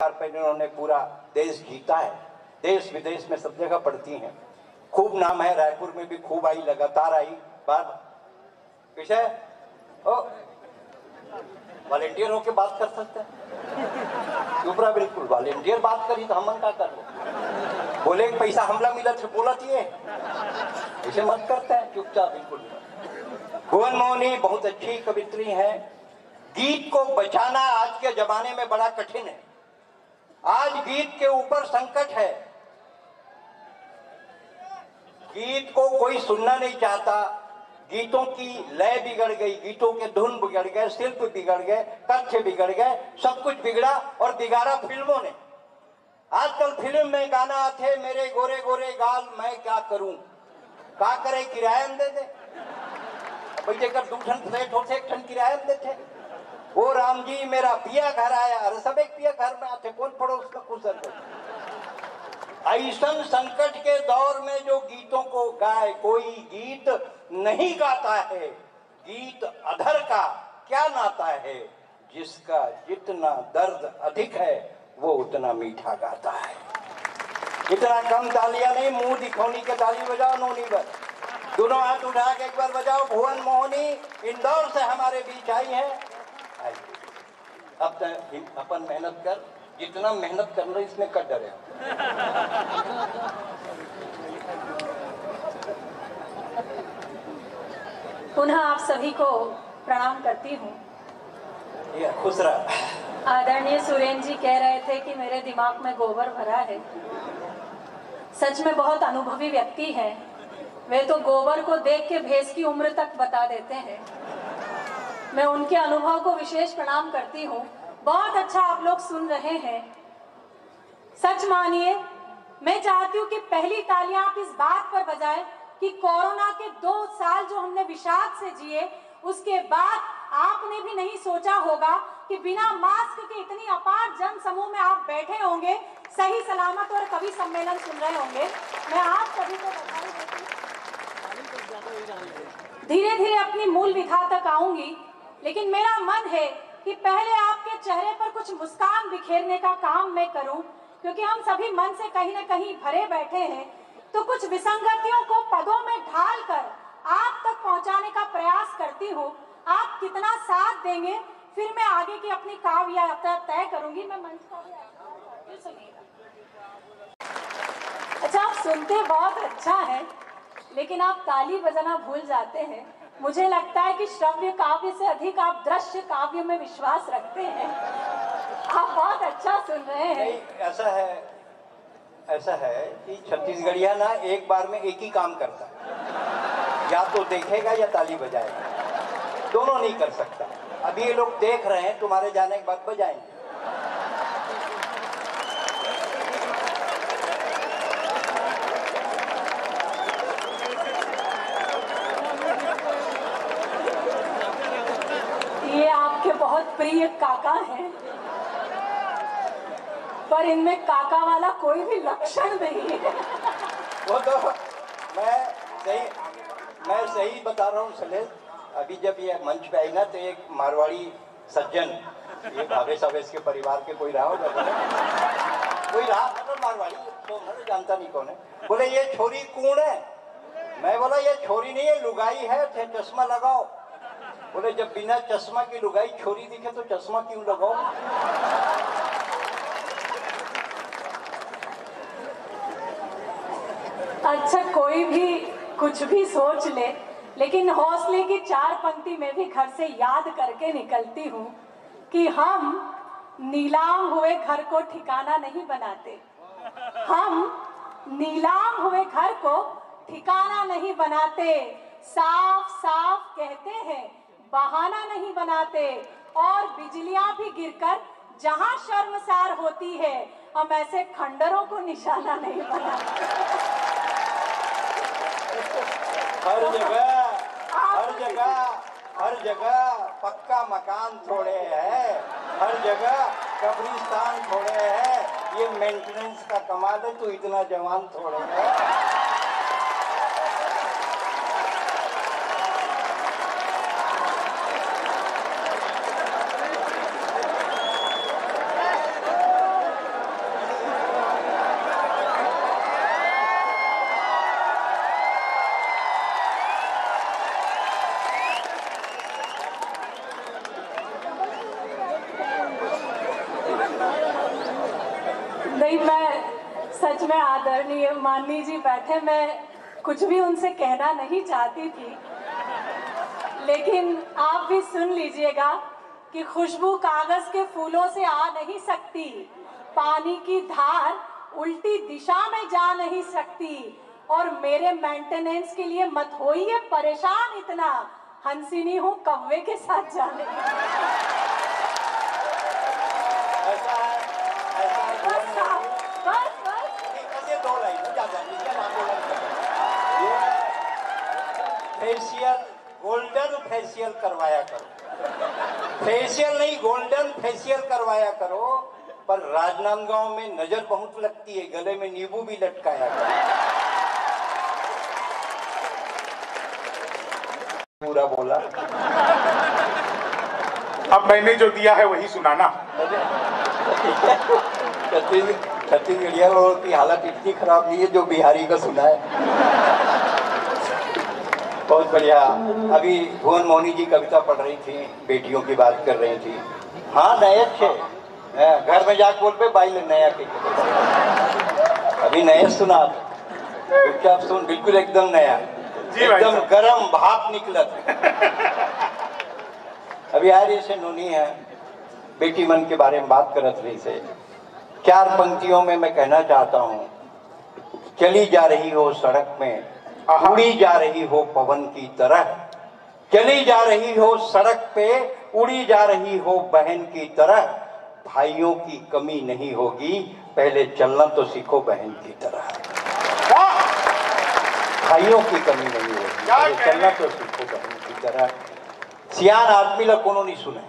पर इन्होंने पूरा देश जीता है। देश विदेश में सब जगह पढ़ती हैं, खूब नाम है। रायपुर में भी खूब आई, लगातार आई बात। विषय वॉलेंटियर होके बात कर सकते हैं, चुपरा बिल्कुल। वॉलेंटियर बात करी तो हम का कर लो, बोले पैसा हमला मिला तो बोला चाहिए, इसे मत करते हैं, चुपचाप बिल्कुल। भुवन मोहनी बहुत अच्छी कवित्री है। गीत को बचाना आज के जमाने में बड़ा कठिन है। आज गीत के ऊपर संकट है, गीत को कोई सुनना नहीं चाहता। गीतों की लय बिगड़ गई, गीतों के धुन बिगड़ गए, शिल्प बिगड़ गए, तथ्य बिगड़ गए, सब कुछ बिगड़ा और बिगाड़ा फिल्मों ने। आजकल फिल्म में गाना आते मेरे गोरे गोरे गाल मैं क्या करूं, क्या करे किराया में दे दे भाई, जेकर 2 ठन फ्लैट होते 1 ठन किराया में देते। वो राम जी मेरा पिया घर आया, अरे सब एक पिया घर में आते, कौन पड़ोस का कुशल। ऐसा संकट के दौर में जो गीतों को गाए, कोई गीत नहीं गाता है। गीत अधर का क्या नाता है, जिसका जितना दर्द अधिक है वो उतना मीठा गाता है। इतना कम तालियां नहीं, मुंह दिखौनी के ताली बजाओ। नोनी पर दोनों हाथ उठा के एक बार बजाओ। भुवन मोहनी इंदौर से हमारे बीच आई है। अब तक अपन मेहनत कर, जितना मेहनत करना इसमें कर डरे। पुनः आप सभी को प्रणाम करती हूँ। खुश रह। आदरणीय सुरेंद्र जी कह रहे थे कि मेरे दिमाग में गोबर भरा है। सच में बहुत अनुभवी व्यक्ति है वे, तो गोबर को देख के भैंस की उम्र तक बता देते हैं। मैं उनके अनुभव को विशेष प्रणाम करती हूँ। बहुत अच्छा आप लोग सुन रहे हैं। सच मानिए, मैं चाहती हूँ कि पहली तालियां आप इस बात पर बजाएं कि कोरोना के 2 साल जो हमने विषाद से जिए, उसके बाद आपने भी नहीं सोचा होगा कि बिना मास्क के इतनी अपार जन समूह में आप बैठे होंगे, सही सलामत और कवि सम्मेलन सुन रहे होंगे। मैं आप सभी को बधाई देती हूँ। धीरे धीरे अपनी मूल विधा तक आऊंगी, लेकिन मेरा मन है कि पहले आपके चेहरे पर कुछ मुस्कान बिखेरने का काम मैं करूं, क्योंकि हम सभी मन से कहीं न कहीं भरे बैठे हैं। तो कुछ विसंगतियों को पदों में ढालकर आप तक पहुंचाने का प्रयास करती हूँ। आप कितना साथ देंगे, फिर मैं आगे की अपनी काव्य यात्रा तय करूंगी। मैं मंच का सुनिएगा। अच्छा, आप सुनते बहुत अच्छा है, लेकिन आप ताली बजाना भूल जाते हैं। मुझे लगता है कि श्रव्य काव्य से अधिक आप दृश्य काव्य में विश्वास रखते हैं। आप बहुत अच्छा सुन रहे हैं। नहीं, ऐसा है कि छत्तीसगढ़िया ना एक बार में एक ही काम करता है, या तो देखेगा या ताली बजाएगा, दोनों नहीं कर सकता। अभी ये लोग देख रहे हैं, तुम्हारे जाने के बाद बजाएंगे। ये आपके बहुत प्रिय काका हैं, पर इनमें काका वाला कोई भी लक्षण नहीं है। वो तो मैं सही बता रहा हूँ सलेश। अभी जब ये मंच पे आएगा तो एक मारवाड़ी सज्जन, ये भावेश अवेश के परिवार के कोई रहा होगा, कोई रहा मतलब मारवाड़ी, तो मैं जानता नहीं कौन है। बोले ये छोरी कौन है? मैं बोला ये छोरी नहीं है, लुगाई है, चश्मा लगाओ। बोले जब बिना चश्मा की लुगाई छोरी दिखे तो चश्मा क्यों लगाओ? अच्छा, कोई भी कुछ भी सोच ले, लेकिन हौसले की 4 पंक्ति में भी घर से याद करके निकलती हूँ कि हम नीलाम हुए घर को ठिकाना नहीं बनाते। हम नीलाम हुए घर को ठिकाना नहीं बनाते। साफ साफ कहते हैं, बहाना नहीं बनाते। और बिजलियां भी गिरकर जहां शर्मसार होती है, हम ऐसे खंडरों को निशाना नहीं बनाते। हर जगह पक्का मकान थोड़े है, हर जगह कब्रिस्तान थोड़े है। ये मेंटेनेंस का कमाल है, तो इतना जवान थोड़े है। भाई मैं सच में आदरणीय माननीय जी बैठे, मैं कुछ भी उनसे कहना नहीं चाहती थी, लेकिन आप भी सुन लीजिएगा कि खुशबू कागज के फूलों से आ नहीं सकती, पानी की धार उल्टी दिशा में जा नहीं सकती, और मेरे मेंटेनेंस के लिए मत होइए परेशान इतना, हंसिनी हूँ कौवे के साथ जाने। ऐसा है बस ये 2 लाइन ज्यादा नहीं, क्या नाम बोला ये फेशियल, गोल्डन फेशियल करवाया करो, फेशियल नहीं गोल्डन फेशियल करवाया करो। पर राजनांदगांव में नजर बहुत लगती है, गले में नींबू भी लटकाया करो। पूरा बोला। अब मैंने जो दिया है वही सुनाना। छत्तीसगढ़िया की हालत इतनी खराब नहीं है जो बिहारी का सुना है। बहुत बढ़िया। अभी भुवन मोहनी जी कविता पढ़ रही थी, बेटियों की बात कर रही थी। हाँ नयक है, घर में जाके बोल पे बाई नया के अभी नया सुना, चुपचाप सुन, बिल्कुल एकदम नया, एकदम गरम भाप निकलत। अभी यार इसे नूनी है, बेटी मन के बारे में बात करत रही से 4 पंक्तियों में मैं कहना चाहता हूँ। चली जा रही हो सड़क में, उड़ी जा रही हो पवन की तरह, चली जा रही हो सड़क पे, उड़ी जा रही हो बहन की तरह, भाइयों की कमी नहीं होगी, पहले चलना तो सीखो बहन की तरह। भाइयों की कमी नहीं होगी, पहले चलना तो सीखो बहन की तरह। सियान आदमी ला कोनो नहीं सुने,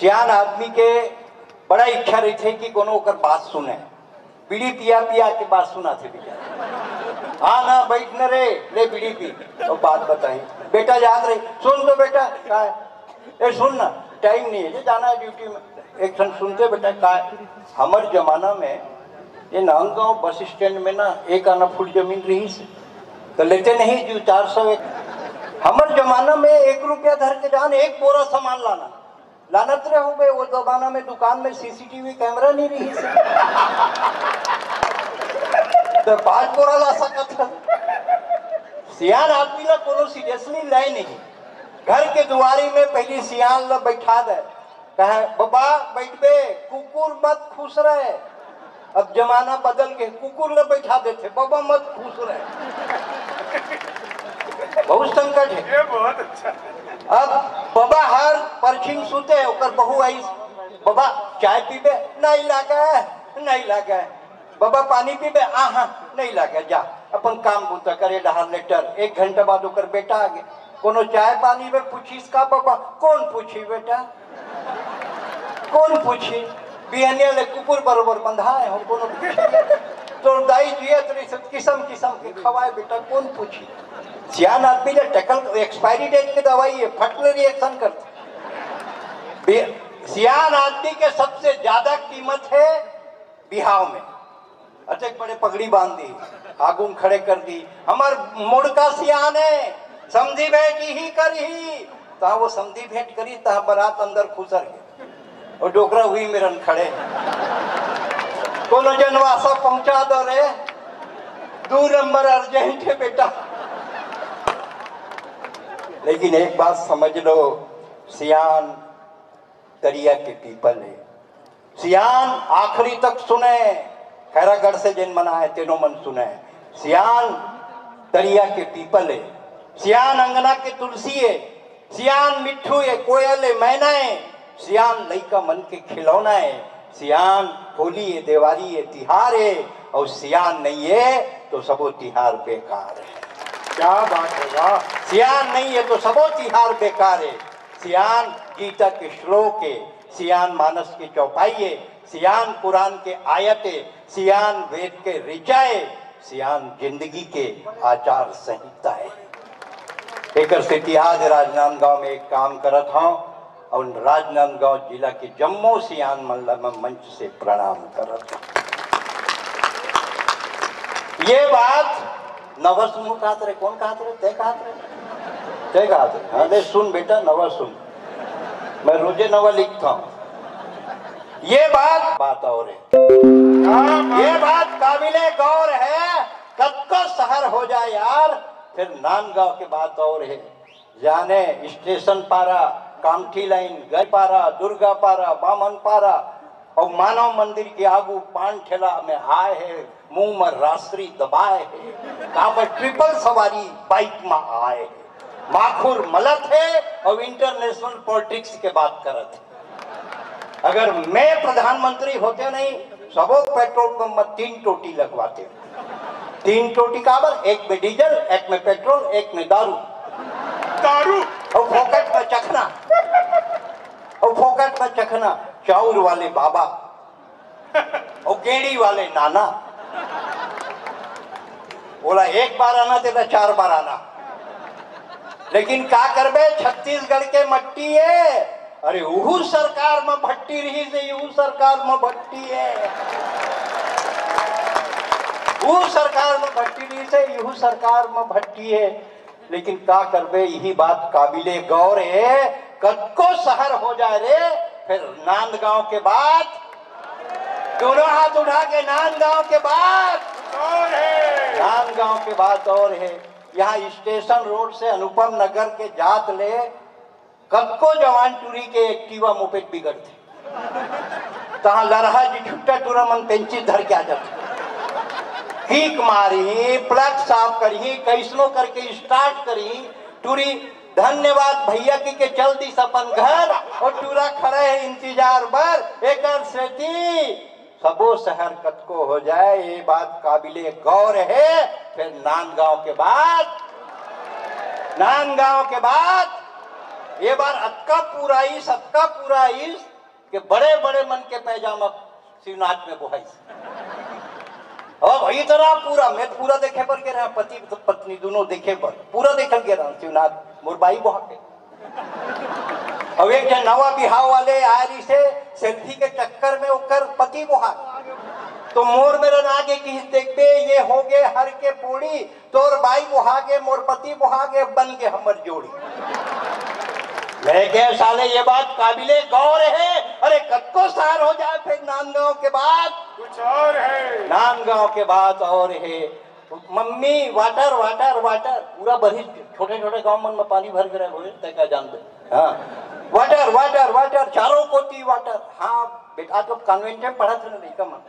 सियान आदमी के बड़ा इच्छा रही थे कि कोनो ओकर बात सुने, बीड़ी पिया पिया के बात सुना थे बेचारा। हाँ ना बैठ न रे, ले बीड़ी पी तो बात बताई, बेटा याद रही, सुन तो बेटा क्या है, ए सुन ना, टाइम नहीं है जाना है ड्यूटी में, एक क्षण सुनते बेटा क्या है। हमारे जमाना में ये नांदगांव बस स्टैंड में ना 1 आना फुट जमीन रही से तो लेते नहीं जो 400। हमारे जमाना में 1 रुपया धर के जान 1 बोरा सामान लाना, लानत रहे हो गए। वो जमाना में दुकान में सीसीटीवी कैमरा नहीं रही से तो 5 बोरा ला सकत था। सियान आदमी ला कोनो सीरियसली लाए नहीं, घर के दुआरी में पहली सियान ला बैठा दे, कहे बाबा बैठ बे, कुकुर मत खुश रहे। अब जमाना बदल के कुकुर ला बैठा देते, बाबा मत खुश रहे। बहुत संकट है। ये बहुत अच्छा। अब बाबा हर परछिन सुते ओकर बहू आई, बाबा चाय पीबे, नहीं लागे नहीं लागे, बाबा पानी पीबे, हाँ नहीं लागे, जा अपन काम बूता करे डहार लेटर। 1 घंटा बाद ओकर बेटा आ गए, कोनो चाय पानी में पूछीस का बाबा, कौन पूछी बेटा, कौन पूछी, बिहनिया ले कुकुर बरोबर बंधाए हो, कोनो तो दाई जियत रही सब किस्म किस्म के खवाए बेटा, कौन पूछी। सियान आदमी ने टकल एक्सपायरी डेट की दवाई है, फटले रिएक्शन करते। सियान आदमी के सबसे ज्यादा कीमत है बिहाव में। अच्छा बड़े पगड़ी बांध दी, आगुन खड़े कर दी, हमार मुड़का सियान है, समझी भेंट ही करी, तहा वो समझी भेंट करी, तहा बारात अंदर खुसर गए और डोकरा हुई मेरन खड़े, कोनो जनवासा पहुंचा दो रे, 2 नंबर अर्जेंट है बेटा। लेकिन एक बात समझ लो, सियान दरिया के पीपल है, सियान आखिरी तक सुने, खैरागढ़ से जिन मना है तेनो मन सुने। सियान दरिया के पीपल है, सियान अंगना के तुलसी है, सियान मिट्ठू है, कोयल है, मैना है, सियान लइका मन के खिलौना है, सियान होली है, दिवाली है, तिहार है, और सियान नहीं है तो सबो तिहार बेकार है। क्या बात होगा, सियान नहीं है तो सबो तिहार बेकार है। सियान गीता के श्लोक है, सियान मानस की चौपाई है, सियान कुरान के आयत है, सियान वेद के ऋचा है, सियान जिंदगी के आचार संहिता है। एक इतिहास राजनांदगांव में एक काम करत हूँ और राजनांदगांव जिला के जम्मू सियान मंच से प्रणाम करत। ये बात नवस मुँह कहत रहे, कौन कहत रहे, तय कहत रहे, तय कहत रहे। हाँ दे सुन बेटा, नवा सुन, मैं रोजे नवा लिखता हूँ। ये बात और है, ये बात काबिले गौर है। कब को शहर हो जाए यार, फिर नांदगांव की बात और है। जाने स्टेशन पारा, कामठी लाइन, गईपारा, दुर्गा पारा, बामन पारा और मानव मंदिर के आगू पान ठेला में आए है, मुंह में रास्त्री दबाए है, कहाँ पर ट्रिपल सवारी बाइक में आए है, माखुर मलत है और इंटरनेशनल पॉलिटिक्स के बात करत है। अगर मैं प्रधानमंत्री होते नहीं, सबो पेट्रोल पंप में 3 टोटी लगवाते। 3 टोटी काबर, एक में डीजल, एक में पेट्रोल, एक में दारू और फोकट में चखना, और फोकट में चखना चाउर वाले बाबा और गेड़ी वाले नाना। बोला 1 बार आना तेरा 4 बार आना, लेकिन क्या करबे, छत्तीसगढ़ के मट्टी है। अरे उहू सरकार में भट्टी रही से यू सरकार में भट्टी है, वो सरकार में भट्टी रही से यू सरकार में भट्टी है। लेकिन क्या करबे, यही बात काबिले गौर है। कद को शहर हो जाए रे, फिर नांदगांव के बाद, दोनों हाथ उठा के नांदगांव के बाद और है, नांदगांव के बाद और है। यहाँ स्टेशन रोड से अनुपम नगर के जात ले कब को जवान टूरी के एक्टिवा मोपेड बिगड़ते, तहाँ लरहा जी छुट्टा टूरा मन पेंची धर के आ जाते, कीक मारी, प्लग साफ करी, कैसनो करके स्टार्ट करी टूरी। धन्यवाद भैया की के चल दी सपन घर और टूरा खड़े है इंतजार पर। एक सबो शहर कद को हो जाए, ये बात काबिले गौर है। फिर नांदगांव के बाद, नांदगांव के बाद ये बार अक्का पूरा इस के बड़े बड़े मन के पैजामा शिवनाथ में बोहाई। और वही तरह पूरा मैं पूरा देखे पर के रहा, पति तो पत्नी दोनों देखे पर पूरा देखल के रहा शिवनाथ मोर बाई बोहा के। अब एक जन नवा बिहाव वाले आरी से सेल्फी के चक्कर में उकर पति बोहा, तो मोर मेरा नागे की देखबे, ये हो गए हर के पूरी, तोर बाई बोहागे मोर पति बोहागे, बन के हमर जोड़ी। लेकिन साले ये बात काबिले गौर है। अरे कब को शहर हो जाए, फिर नांदगांव के बाद कुछ और है, नांदगांव के बाद और है। मम्मी वाटर वाटर वाटर, पूरा बड़ी छोटे छोटे गांव मन में पानी भर गया हुए तय का जान दे। हाँ, वाटर वाटर वाटर, चारों कोटी वाटर। हाँ बेटा, तो कॉन्वेंट में पढ़ा थे लड़का मन,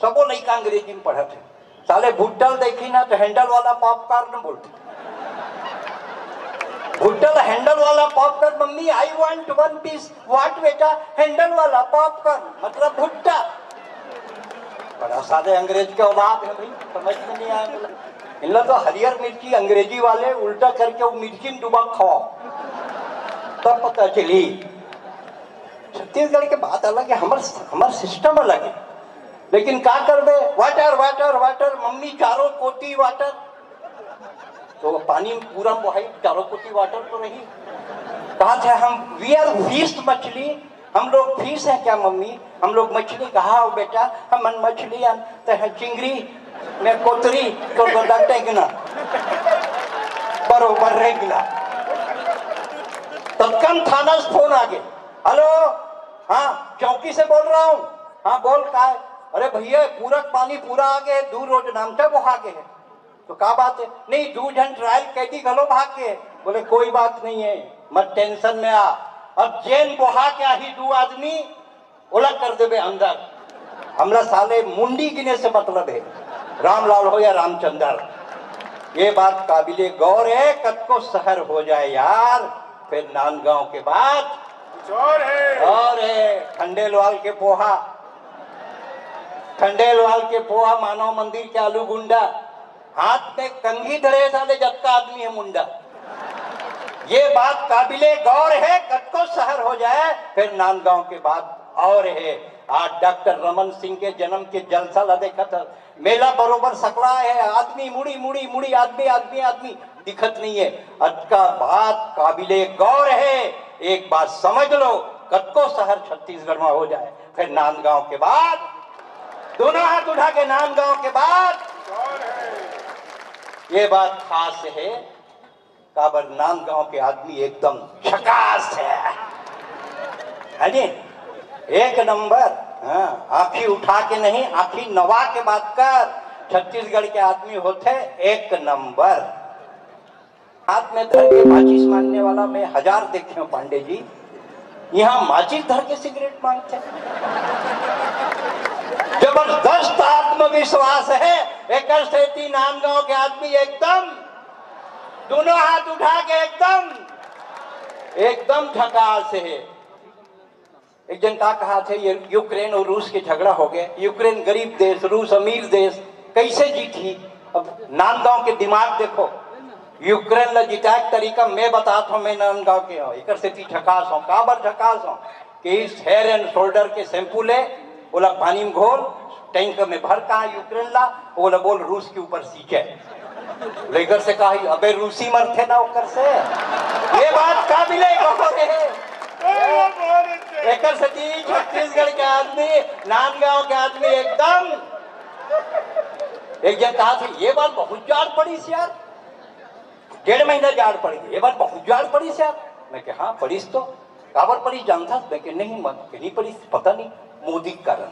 सबो लड़का अंग्रेजी में पढ़ा थे। साले भुट्टल देखी ना तो हैंडल वाला पॉपकॉर्न बोलते, भुट्टल हैंडल वाला popcorn. Mummy I want 1 piece. What बेटा, हैंडल वाला पॉपकॉर्न मतलब भुट्टा। बड़ा सादे अंग्रेज के औलाद है भाई, समझ में नहीं आया। इन लोग तो हरियर मिर्ची अंग्रेजी वाले उल्टा करके वो मिर्ची में डुबा खाओ तब पता चली। छत्तीसगढ़ के बात अलग है, हमार सिस्टम अलग है। लेकिन क्या करबे, वाटर वाटर वाटर, मम्मी चारों कोटी वाटर। तो पानी पूरा बोहाई, चारों कोटी वाटर तो नहीं। कहा था हम वी आर फिश मछली, हम लोग फिश है क्या मम्मी, हम लोग मछली। कहा हो बेटा, हम मछली है चिंगरी में कोतरी तो लगते गिना बरोबर रह गिना। तत्काल थाना से फोन आ गया, हेलो हाँ चौकी से बोल रहा हूँ। हाँ बोल का है। अरे भैया पूरा पानी पूरा आ गया, 2 रोज नामचा बहा के है। तो क्या बात है, नहीं 2 जन ट्रायल कैदी घलो भाग के। बोले कोई बात नहीं है, मत टेंशन में आ। अब जेन बोहा के ही 2 आदमी उलट कर देवे अंदर। हमला साले मुंडी गिने से मतलब है, रामलाल हो या रामचंद्र। ये बात काबिले गौर है। कद को शहर हो जाए यार, फिर नांदगांव के बाद कुछ और है, खंडेलवाल के पोहा, खंडेलवाल के पोहा, मानव मंदिर के आलू गुंडा, हाथ में कंघी धरे साले जब का आदमी है मुंडा। ये बात काबिले गौर है। कद को शहर हो जाए, फिर नांदगांव के बाद और है। आज डॉक्टर रमन सिंह के जन्म के जलसा ला देखा था, मेला बरोबर सकड़ा है, आदमी मुड़ी मुड़ी मुड़ी, आदमी आदमी आदमी दिखत नहीं है। आज का बात काबिले गौर है। एक बात समझ लो, कद को शहर छत्तीसगढ़ में हो जाए, फिर नांदगांव के बाद, दोनों हाथ उठा के नांदगांव के बाद ये बात खास है। काबर नांदगांव के आदमी एकदम झकास है जी, 1 नंबर। हाँ, आँखी उठा के नहीं, आँखी नवा के बात कर। छत्तीसगढ़ के आदमी होते एक नंबर। हाथ में धर के माचिस मांगने वाला मैं 1000 देखे हूं पांडे जी। यहाँ माचिस धर के सिगरेट मांगते हैं। जबरदस्त आत्मविश्वास है। एक सेती नांदगांव के आदमी एकदम दोनों हाथ उठा के एकदम झकास है। एक जन का कहा थे ये यूक्रेन और रूस के झगड़ा हो गया। यूक्रेन गरीब देश, रूस अमीर देश, कैसे जीती? अब नांदगांव के दिमाग देखो। यूक्रेन ला जिता तरीका मैं बताता हूँ। मैं नांदगांव के हूँ, एक से झकास हूँ। काबर झकास हूँ कि इस हेयर एंड शोल्डर के शैम्पू ले, बोला पानी में घोल, टैंक में भर। कहा यूक्रेन ला, बोला बोल रूस के ऊपर सींचे। लेकर से कहा अबे रूसी मरते ना होकर से। ये बात काबिल है। छत्तीसगढ़ के आदमी, नांदगांव के आदमी एकदम। एक जन कहा था ये बात बहुत जाड़ पड़ी से यार, 1.5 महीना जाड़ पड़ी, ये बात बहुत जाड़ पड़ी से यार। मैं कहा हाँ पड़ी तो काबर पड़ी जानता? मैं कि नहीं मत नहीं पड़ी, पता नहीं, मोदी के कारण।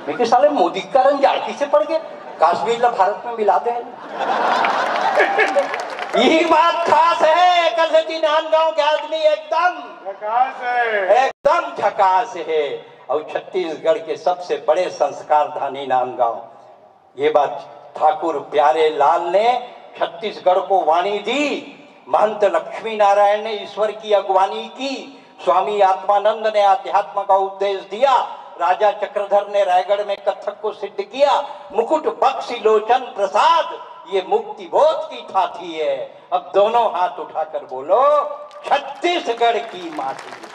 मैं साले मोदी के कारण जाड़ किसे पड़ गए? कश्मीर ला भारत में मिला दे। यही बात खास है। कल नांदगांव के आदमी एकदम झकास है। और छत्तीसगढ़ के सबसे बड़े संस्कार धानी नांदगांव। ये बात ठाकुर प्यारे लाल ने छत्तीसगढ़ को वाणी दी। महंत लक्ष्मी नारायण ने ईश्वर की अगवानी की। स्वामी आत्मानंद ने अध्यात्म का उपदेश दिया। राजा चक्रधर ने रायगढ़ में कथक को सिद्ध किया। मुकुट बख्शी लोचन प्रसाद, ये मुक्ति बोध की ठाठी है। अब दोनों हाथ उठाकर बोलो छत्तीसगढ़ की माटी।